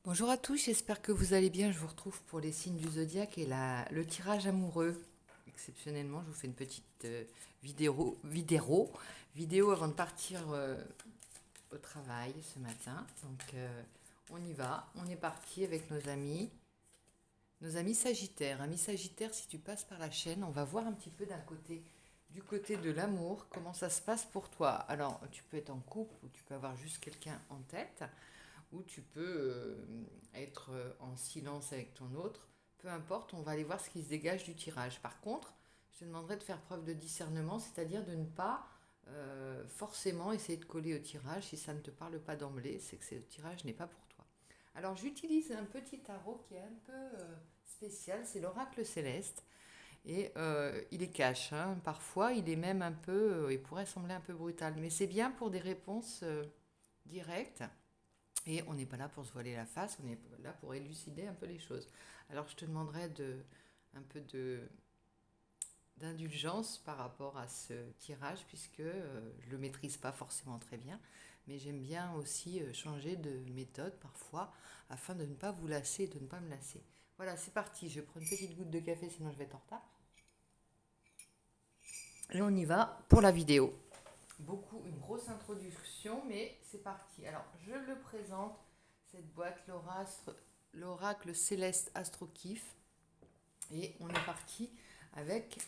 Bonjour à tous, j'espère que vous allez bien. Je vous retrouve pour les signes du zodiaque et le tirage amoureux. Exceptionnellement, je vous fais une petite vidéo avant de partir au travail ce matin. Donc, on y va. On est parti avec nos amis Sagittaires. Amis Sagittaires, si tu passes par la chaîne, on va voir un petit peu du côté de l'amour, comment ça se passe pour toi. Alors, tu peux être en couple ou tu peux avoir juste quelqu'un en tête ou tu peux être en silence avec ton autre. Peu importe, on va aller voir ce qui se dégage du tirage. Par contre, je te demanderai de faire preuve de discernement, c'est-à-dire de ne pas forcément essayer de coller au tirage. Si ça ne te parle pas d'emblée, c'est que le tirage n'est pas pour toi. Alors j'utilise un petit tarot qui est un peu spécial, c'est l'oracle céleste. Et il est cash, hein. Parfois il est même un peu, il pourrait sembler un peu brutal, mais c'est bien pour des réponses directes. Et on n'est pas là pour se voiler la face, on est là pour élucider un peu les choses. Alors je te demanderai un peu d'indulgence par rapport à ce tirage, puisque je ne le maîtrise pas forcément très bien, mais j'aime bien aussi changer de méthode parfois, afin de ne pas vous lasser et de ne pas me lasser. Voilà, c'est parti, je prends une petite goutte de café, sinon je vais être en retard. Et on y va pour la vidéo. Une grosse introduction, mais c'est parti. Alors, je le présente, cette boîte, l'oracle céleste Astrokif. Et on est parti avec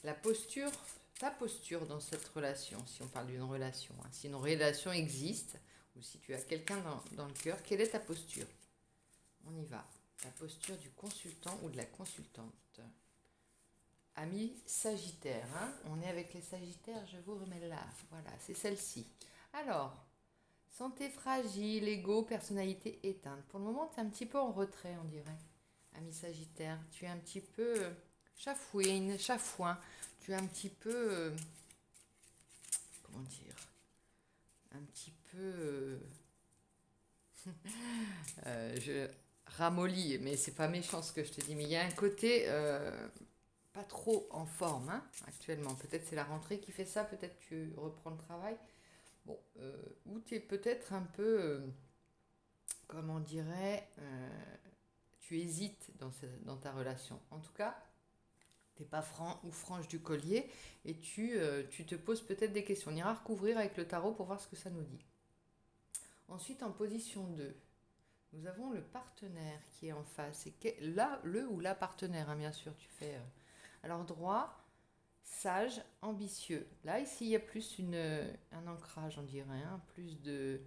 la posture, ta posture dans cette relation, si on parle d'une relation. Hein. Si une relation existe, ou si tu as quelqu'un dans le cœur, quelle est ta posture? On y va. La posture du consultant ou de la consultante. Amis Sagittaire, hein, on est avec les Sagittaires, je vous remets là. Voilà, c'est celle-ci. Alors, santé fragile, ego, personnalité éteinte. Pour le moment, tu es un petit peu en retrait, on dirait. Ami Sagittaire, tu es un petit peu chafouin. Tu es un petit peu, comment dire, un petit peu, je ramollis, mais c'est pas méchant ce que je te dis, mais il y a un côté pas trop en forme hein, actuellement. Peut-être c'est la rentrée qui fait ça, peut-être tu reprends le travail. Bon, ou tu es peut-être un peu, comment on dirait, tu hésites dans ta relation. En tout cas, t'es pas franc ou franche du collier et tu te poses peut-être des questions. On ira recouvrir avec le tarot pour voir ce que ça nous dit. Ensuite, en position 2, nous avons le partenaire qui est en face. Et là, le ou la partenaire, hein, bien sûr, tu fais. Alors, droit, sage, ambitieux. Là, ici, il y a plus un ancrage, on dirait, hein, plus de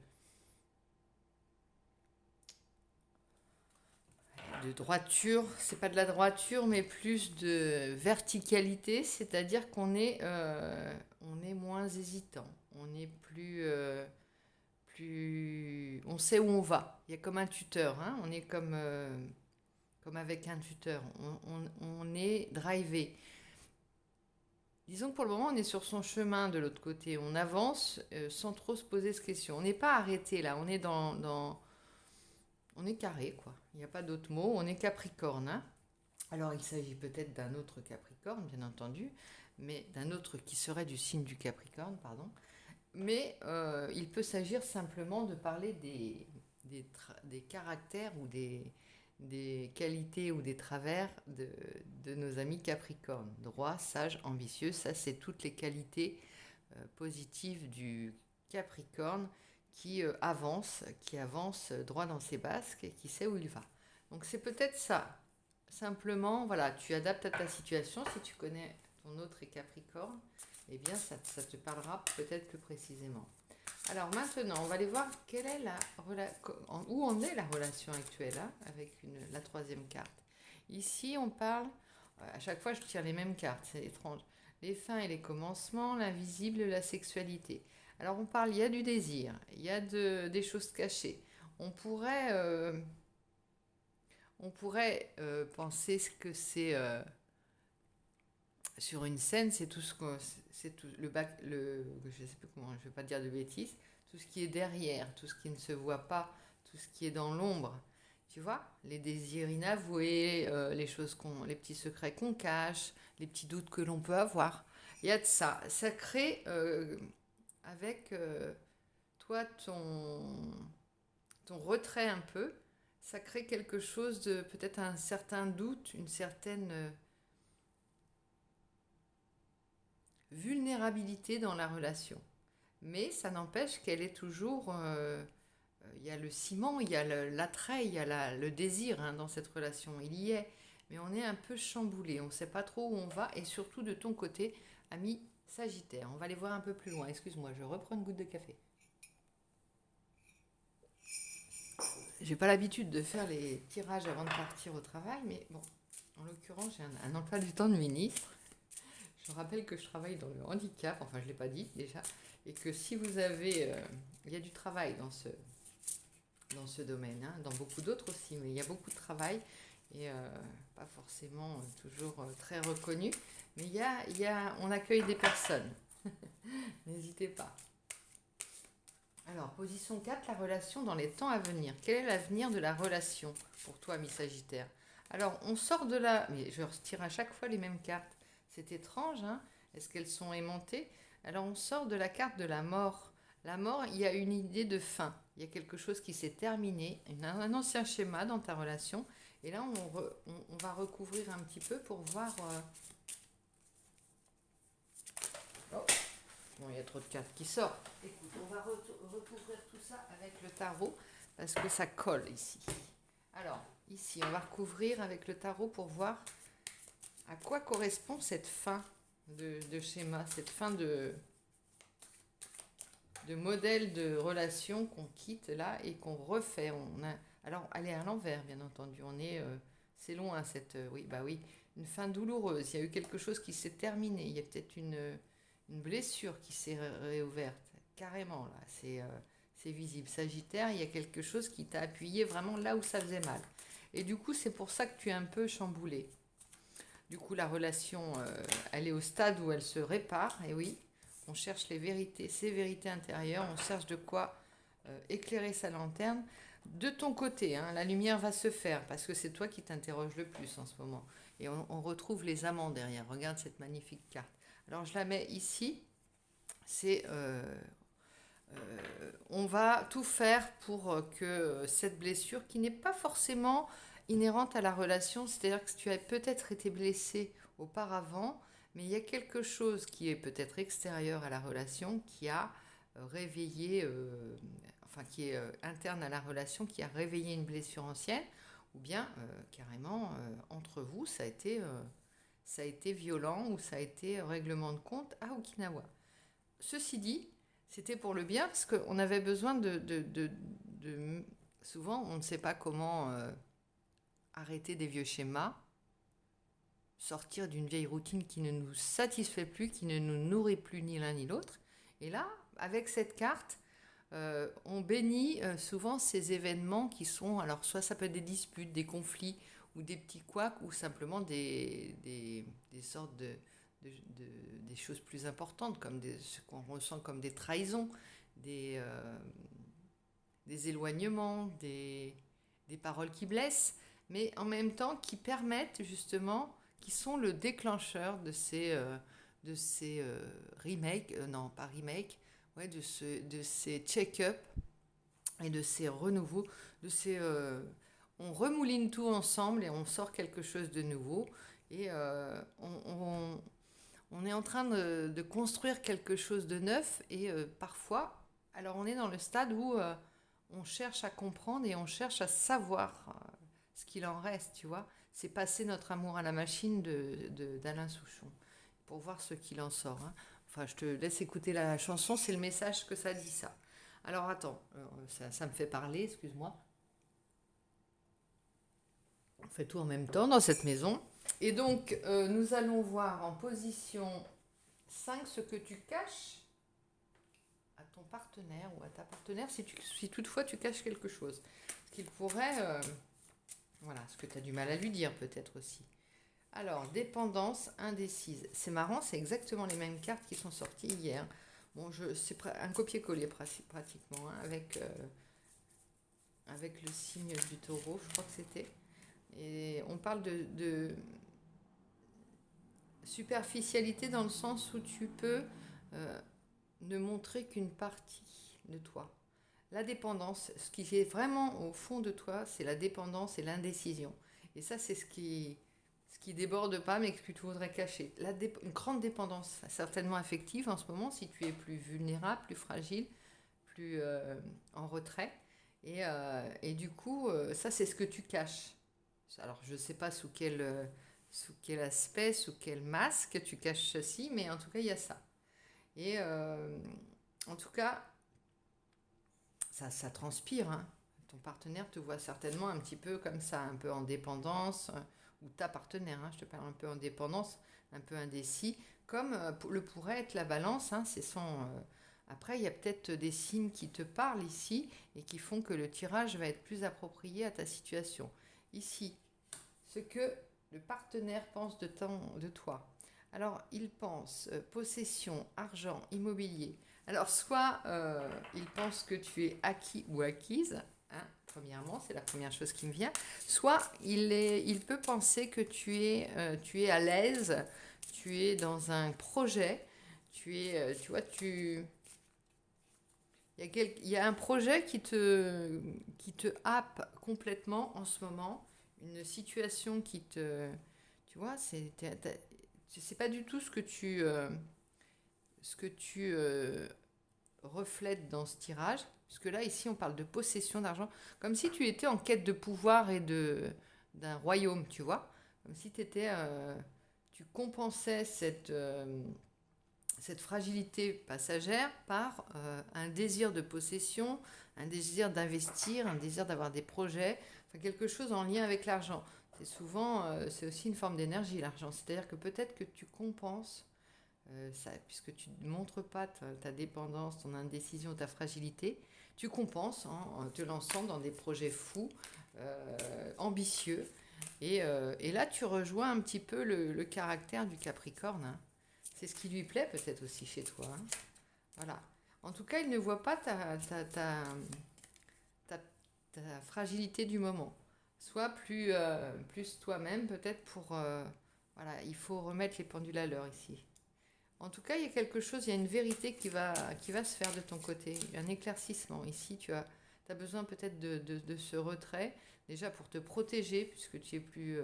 droiture. C'est pas de la droiture, mais plus de verticalité, c'est-à-dire on est moins hésitant. On est on sait où on va. Il y a comme un tuteur, hein, on est comme avec un tuteur. On est drivé. Disons que pour le moment, on est sur son chemin de l'autre côté. On avance sans trop se poser de questions. On n'est pas arrêté là. On est on est carré, quoi. Il n'y a pas d'autre mot. On est Capricorne. Hein. Alors, il s'agit peut-être d'un autre Capricorne, bien entendu, mais d'un autre qui serait du signe du Capricorne, pardon. Mais il peut s'agir simplement de parler des caractères ou des qualités ou des travers de nos amis Capricorne. Droit, sage, ambitieux, ça c'est toutes les qualités positives du Capricorne qui avance droit dans ses basques et qui sait où il va. Donc c'est peut-être ça. Simplement, voilà, tu adaptes à ta situation. Si tu connais ton autre et Capricorne, eh bien ça te parlera peut-être plus précisément. Alors maintenant, on va aller voir où en est la relation actuelle hein, avec la troisième carte. Ici, on parle, à chaque fois je tire les mêmes cartes, c'est étrange. Les fins et les commencements, l'invisible, la sexualité. Alors on parle, il y a du désir, il y a des choses cachées. On pourrait penser que c'est sur une scène, c'est tout ce que c'est tout je sais plus comment, je vais pas dire de bêtises, tout ce qui est derrière, tout ce qui ne se voit pas, tout ce qui est dans l'ombre. Tu vois, les désirs inavoués, les petits secrets qu'on cache, les petits doutes que l'on peut avoir. Il y a de ça. Ça crée avec toi ton retrait un peu. ça crée quelque chose de peut-être un certain doute, une certaine vulnérabilité dans la relation. Mais ça n'empêche qu'elle est toujours... il y a le ciment, il y a l'attrait, il y a le désir hein, dans cette relation. Il y est. Mais on est un peu chamboulé. On ne sait pas trop où on va. Et surtout de ton côté, ami Sagittaire. On va aller voir un peu plus loin. Excuse-moi, je reprends une goutte de café. J'ai pas l'habitude de faire les tirages avant de partir au travail. Mais bon, en l'occurrence, j'ai un emploi du temps de ministre. Je rappelle que je travaille dans le handicap. Enfin, je ne l'ai pas dit déjà. Et que si vous avez... il y a du travail dans ce domaine, hein, dans beaucoup d'autres aussi, mais il y a beaucoup de travail et pas forcément toujours très reconnu, mais on accueille des personnes. N'hésitez pas. Alors, position 4, la relation dans les temps à venir. Quel est l'avenir de la relation pour toi, mi Sagittaire? Alors, on sort de la... Mais je retire à chaque fois les mêmes cartes. C'est étrange, hein? Est-ce qu'elles sont aimantées? Alors, on sort de la carte de la mort. La mort, il y a une idée de fin. Il y a quelque chose qui s'est terminé, un ancien schéma dans ta relation. Et là, on va recouvrir un petit peu pour voir... Oh, bon, il y a trop de cartes qui sortent. Écoute, on va recouvrir tout ça avec le tarot parce que ça colle ici. Alors, ici, on va recouvrir avec le tarot pour voir à quoi correspond cette fin de schéma, cette fin de modèle de relation qu'on quitte là et qu'on refait. Alors, elle est à l'envers, bien entendu. C'est loin cette, oui, bah oui, une fin douloureuse. Il y a eu quelque chose qui s'est terminé. Il y a peut-être une blessure qui s'est réouverte. Carrément, là, c'est visible. Sagittaire, il y a quelque chose qui t'a appuyé vraiment là où ça faisait mal. Et du coup, c'est pour ça que tu es un peu chamboulé. Du coup, la relation, elle est au stade où elle se répare, et oui, on cherche les vérités, ses vérités intérieures, on cherche de quoi éclairer sa lanterne. De ton côté, hein, la lumière va se faire, parce que c'est toi qui t'interroges le plus en ce moment. Et on retrouve les amants derrière. Regarde cette magnifique carte. Alors, je la mets ici. On va tout faire pour que cette blessure, qui n'est pas forcément inhérente à la relation, c'est-à-dire que tu as peut-être été blessé auparavant, mais il y a quelque chose qui est peut-être extérieur à la relation, qui a réveillé, enfin qui est interne à la relation, qui a réveillé une blessure ancienne, ou bien carrément entre vous, ça a été violent ou ça a été règlement de compte à Okinawa. Ceci dit, c'était pour le bien parce qu'on avait besoin souvent, on ne sait pas comment arrêter des vieux schémas, sortir d'une vieille routine qui ne nous satisfait plus, qui ne nous nourrit plus ni l'un ni l'autre. Et là, avec cette carte, on bénit souvent ces événements qui sont, alors soit ça peut être des disputes, des conflits, ou des petits couacs, ou simplement des sortes des choses plus importantes, comme ce qu'on ressent comme des trahisons, des éloignements, des paroles qui blessent, mais en même temps qui permettent justement, qui sont le déclencheur de ces remakes, non pas remakes, ouais, de ces check-up et de ces renouveaux, on remouline tout ensemble et on sort quelque chose de nouveau et on est en train de construire quelque chose de neuf et parfois, alors on est dans le stade où on cherche à comprendre et on cherche à savoir ce qu'il en reste, tu vois. C'est passer notre amour à la machine d'Alain Souchon pour voir ce qu'il en sort. Hein. Enfin, je te laisse écouter la chanson, c'est le message que ça dit ça. Alors attends, ça me fait parler, excuse-moi. On fait tout en même temps dans cette maison. Et donc, nous allons voir en position 5 ce que tu caches à ton partenaire ou à ta partenaire si toutefois tu caches quelque chose. Ce qu'il pourrait... voilà, ce que tu as du mal à lui dire peut-être aussi. Alors, dépendance indécise. C'est marrant, c'est exactement les mêmes cartes qui sont sorties hier. Bon, c'est un copier-coller pratiquement, hein, avec le signe du taureau, je crois que c'était. Et on parle de superficialité dans le sens où tu peux ne montrer qu'une partie de toi. la dépendance, ce qui est vraiment au fond de toi, c'est la dépendance et l'indécision. Et ça, c'est ce qui déborde pas, mais que tu voudrais cacher. Une grande dépendance, certainement affective en ce moment, si tu es plus vulnérable, plus fragile, plus en retrait. Et du coup, ça, c'est ce que tu caches. Alors, je ne sais pas sous quel aspect, sous quel masque tu caches ceci, mais en tout cas, il y a ça. Et en tout cas, ça transpire, hein. Ton partenaire te voit certainement un petit peu comme ça, un peu en dépendance, ou ta partenaire, hein, je te parle un peu en dépendance, un peu indécis, comme le pourrait être la balance, hein, après, il y a peut-être des signes qui te parlent ici et qui font que le tirage va être plus approprié à ta situation. Ici, ce que le partenaire pense de toi. Alors, il pense possession, argent, immobilier. Alors, soit il pense que tu es acquis ou acquise, hein, premièrement, c'est la première chose qui me vient. Soit il peut penser que tu es à l'aise, tu es dans un projet, tu vois, il y a un projet qui te happe complètement en ce moment, une situation qui te, tu vois, c'est pas du tout ce que tu reflètes dans ce tirage, parce que là, ici, on parle de possession d'argent, comme si tu étais en quête de pouvoir et d'un royaume, tu vois, comme si tu compensais cette fragilité passagère par un désir de possession, un désir d'investir, un désir d'avoir des projets, enfin quelque chose en lien avec l'argent. C'est aussi une forme d'énergie, l'argent. C'est-à-dire que peut-être que tu compenses ça, puisque tu ne montres pas ta dépendance, ton indécision, ta fragilité, tu compenses en te lançant dans des projets fous, ambitieux. Et là, tu rejoins un petit peu le caractère du Capricorne, hein. C'est ce qui lui plaît peut-être aussi chez toi, hein. Voilà. En tout cas, il ne voit pas ta, ta fragilité du moment. Sois plus toi-même peut-être voilà, il faut remettre les pendules à l'heure ici. En tout cas, il y a quelque chose, il y a une vérité qui va se faire de ton côté. Il y a un éclaircissement. Ici, tu as besoin peut-être de ce retrait, déjà pour te protéger, puisque tu es plus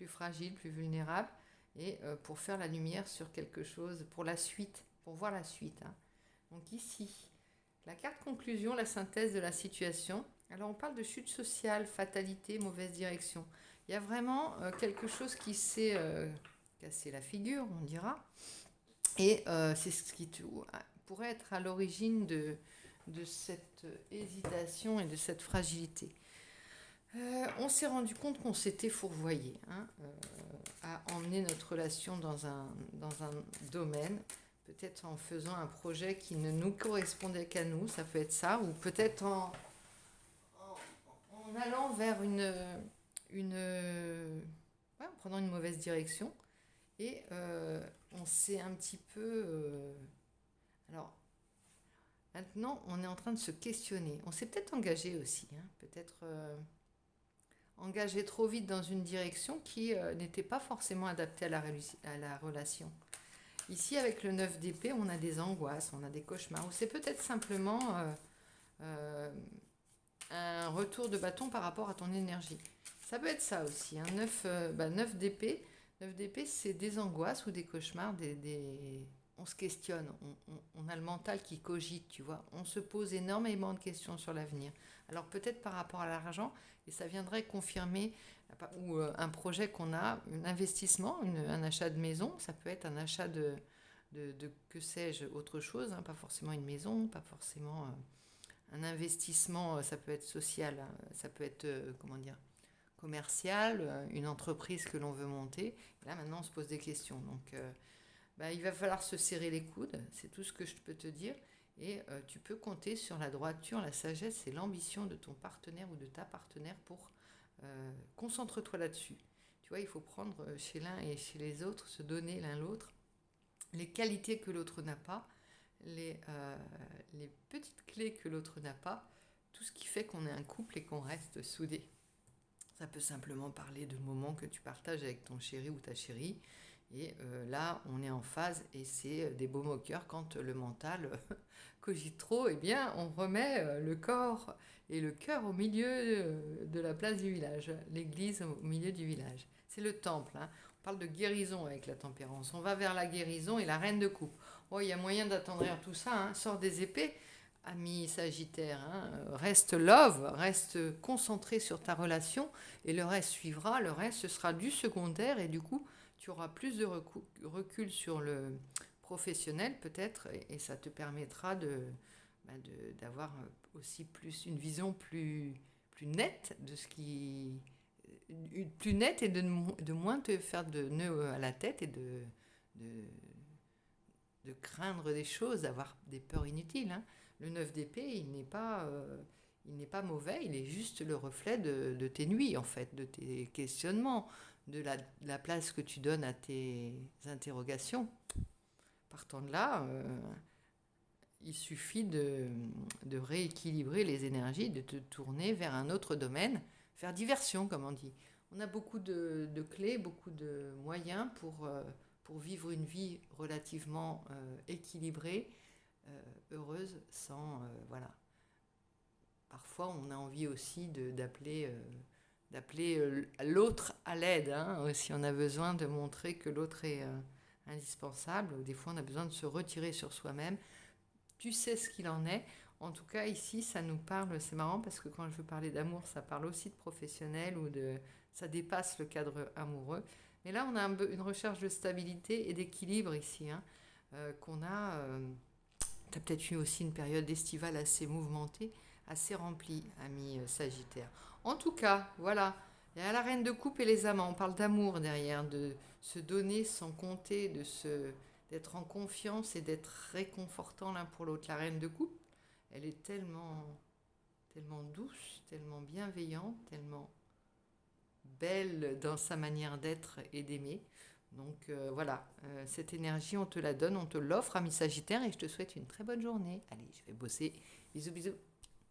fragile, plus vulnérable, et pour faire la lumière sur quelque chose, pour la suite, pour voir la suite, hein. Donc ici, la carte conclusion, la synthèse de la situation. Alors on parle de chute sociale, fatalité, mauvaise direction. Il y a vraiment quelque chose qui s'est cassé la figure, on dira. Et c'est ce qui pourrait être à l'origine de cette hésitation et de cette fragilité. On s'est rendu compte qu'on s'était fourvoyé, hein, à emmener notre relation dans un domaine, peut-être en faisant un projet qui ne nous correspondait qu'à nous, ça peut être ça, ou peut-être en allant vers ouais, en prenant une mauvaise direction. Et on s'est un petit peu... alors, maintenant, on est en train de se questionner. On s'est peut-être engagé aussi, hein, peut-être engagé trop vite dans une direction qui n'était pas forcément adaptée à la relation. Ici, avec le 9 d'épée, on a des angoisses, on a des cauchemars. Ou c'est peut-être simplement euh, un retour de bâton par rapport à ton énergie. Ça peut être ça aussi, hein. 9 d'épée. 9 d'épée, c'est des angoisses ou des cauchemars, on se questionne, on a le mental qui cogite, tu vois. On se pose énormément de questions sur l'avenir. Alors peut-être par rapport à l'argent, et ça viendrait confirmer, ou un projet qu'on a, un investissement, un achat de maison, ça peut être un achat de que sais-je, autre chose, hein, pas forcément une maison, pas forcément un investissement, ça peut être social, hein, ça peut être, comment dire, commercial, une entreprise que l'on veut monter. Et là, maintenant, on se pose des questions. Donc, il va falloir se serrer les coudes. C'est tout ce que je peux te dire. Et tu peux compter sur la droiture, la sagesse et l'ambition de ton partenaire ou de ta partenaire pour concentre-toi là-dessus. Tu vois, il faut prendre chez l'un et chez les autres, se donner l'un l'autre les qualités que l'autre n'a pas, les petites clés que l'autre n'a pas, tout ce qui fait qu'on est un couple et qu'on reste soudés. Ça peut simplement parler de moments que tu partages avec ton chéri ou ta chérie. Et là, on est en phase et c'est des beaux moqueurs quand le mental cogite trop. Eh bien, on remet le corps et le cœur au milieu de la place du village, l'église au milieu du village. C'est le temple, hein. On parle de guérison avec la tempérance. On va vers la guérison et la reine de coupe. Oh, il y a moyen d'attendrir tout ça, hein. Sors des épées, ami Sagittaire, hein. Reste love, reste concentré sur ta relation et le reste suivra. Le reste, ce sera du secondaire et du coup, tu auras plus de recul sur le professionnel peut-être et ça te permettra d'avoir aussi plus une vision plus nette de ce qui plus nette et de moins te faire de nœuds à la tête et de, de craindre des choses, d'avoir des peurs inutiles, hein. Le 9 d'épée, il n'est pas mauvais, il est juste le reflet de tes nuits, en fait, de tes questionnements, de la place que tu donnes à tes interrogations. Partant de là, il suffit de rééquilibrer les énergies, de te tourner vers un autre domaine, faire diversion, comme on dit. On a beaucoup de clés, beaucoup de moyens pour vivre une vie relativement équilibrée, heureuse, sans... voilà. Parfois, on a envie aussi d'appeler l'autre à l'aide, hein, si on a besoin de montrer que l'autre est indispensable. Des fois, on a besoin de se retirer sur soi-même. Tu sais ce qu'il en est. En tout cas, ici, ça nous parle, c'est marrant parce que quand je veux parler d'amour, ça parle aussi de professionnel ça dépasse le cadre amoureux. Mais là, on a une recherche de stabilité et d'équilibre ici, hein, qu'on a... tu as peut-être eu aussi une période estivale assez mouvementée, assez remplie, ami Sagittaire. En tout cas, voilà. Il y a la reine de coupe et les amants. On parle d'amour derrière, de se donner sans compter, d'être en confiance et d'être réconfortant l'un pour l'autre. La reine de coupe, elle est tellement douce, tellement bienveillante, tellement belle dans sa manière d'être et d'aimer. Donc voilà, cette énergie, on te la donne, on te l'offre, ami Sagittaire, et je te souhaite une très bonne journée. Allez, je vais bosser. Bisous, bisous.